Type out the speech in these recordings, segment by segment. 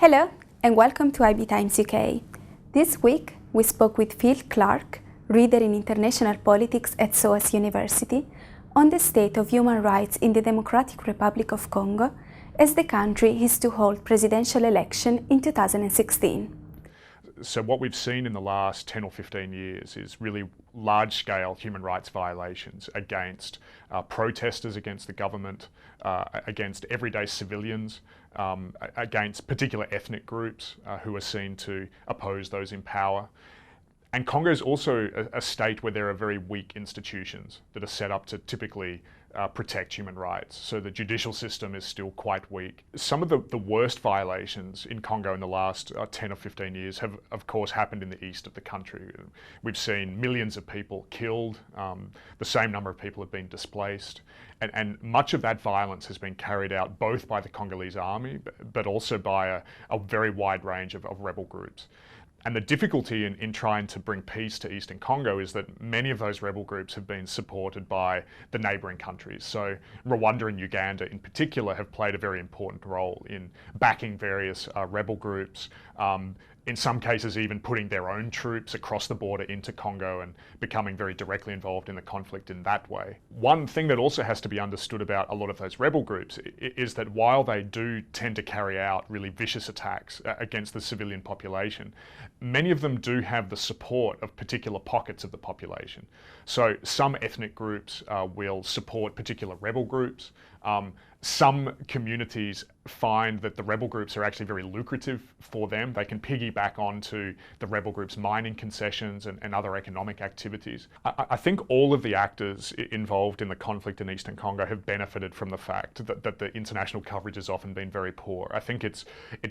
Hello and welcome to IBTimesUK. This week we spoke with Phil Clark, reader in international politics at Soas University, on the state of human rights in the Democratic Republic of Congo as the country is to hold presidential election in 2016. So what we've seen in the last 10 or 15 years is really large-scale human rights violations against protesters against the government, against everyday civilians, against particular ethnic groups who are seen to oppose those in power. And Congo is also a state where there are very weak institutions that are set up to typically protect human rights. So the judicial system is still quite weak. Some of the worst violations in Congo in the last 10 or 15 years have, of course, happened in the east of the country. We've seen millions of people killed, the same number of people have been displaced, and much of that violence has been carried out both by the Congolese army, but also by a very wide range of rebel groups. And the difficulty in trying to bring peace to Eastern Congo is that many of those rebel groups have been supported by the neighbouring countries. So Rwanda and Uganda in particular have played a very important role in backing various rebel groups, in some cases even putting their own troops across the border into Congo and becoming very directly involved in the conflict in that way. One thing that also has to be understood about a lot of those rebel groups is that while they do tend to carry out really vicious attacks against the civilian population, many of them do have the support of particular pockets of the population. So some ethnic groups will support particular rebel groups. Some communities find that the rebel groups are actually very lucrative for them. They can piggyback onto the rebel groups' mining concessions and other economic activities. I think all of the actors involved in the conflict in Eastern Congo have benefited from the fact that the international coverage has often been very poor. I think it's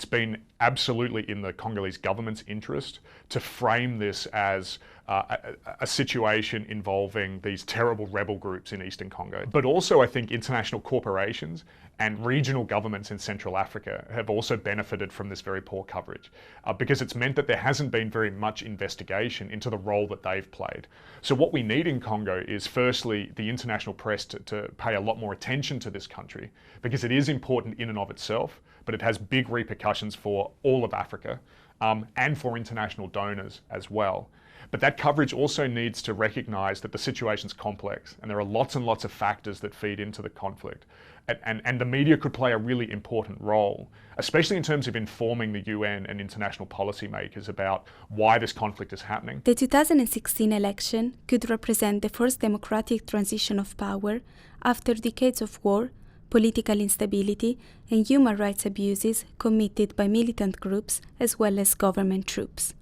been absolutely in the Congolese government's interest to frame this as a situation involving these terrible rebel groups in Eastern Congo. But also I think international corporations and regional governments in Central Africa have also benefited from this very poor coverage because it's meant that there hasn't been very much investigation into the role that they've played. So what we need in Congo is firstly the international press to pay a lot more attention to this country because it is important in and of itself, but it has big repercussions for all of Africa and for international donors as well. But that coverage also needs to recognise that the situation's complex and there are lots and lots of factors that feed into the conflict. And the media could play a really important role, especially in terms of informing the UN and international policymakers about why this conflict is happening. The 2016 election could represent the first democratic transition of power after decades of war, political instability, and human rights abuses committed by militant groups as well as government troops.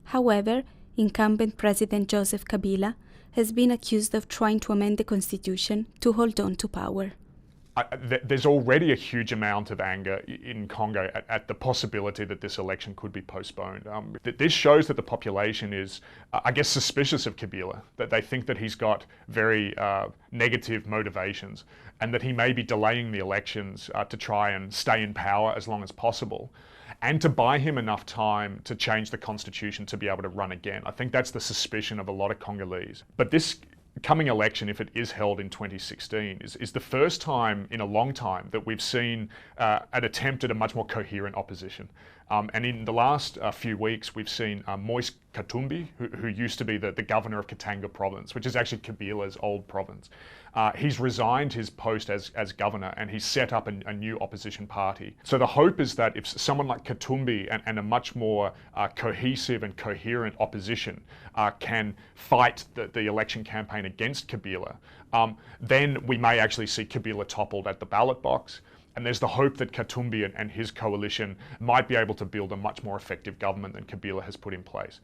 However, incumbent President Joseph Kabila has been accused of trying to amend the constitution to hold on to power. There's already a huge amount of anger in Congo at the possibility that this election could be postponed. This shows that the population is, I guess, suspicious of Kabila, that they think that he's got very negative motivations and that he may be delaying the elections to try and stay in power as long as possible and to buy him enough time to change the constitution to be able to run again. I think that's the suspicion of a lot of Congolese. But this coming election, if it is held in 2016, is the first time in a long time that we've seen an attempt at a much more coherent opposition. And in the last few weeks, we've seen Moise Katumbi, who used to be the governor of Katanga province, which is actually Kabila's old province. He's resigned his post as governor and he's set up a new opposition party. So the hope is that if someone like Katumbi and a much more cohesive and coherent opposition can fight the election campaign against Kabila, then we may actually see Kabila toppled at the ballot box. And there's the hope that Katumbi and his coalition might be able to build a much more effective government than Kabila has put in place.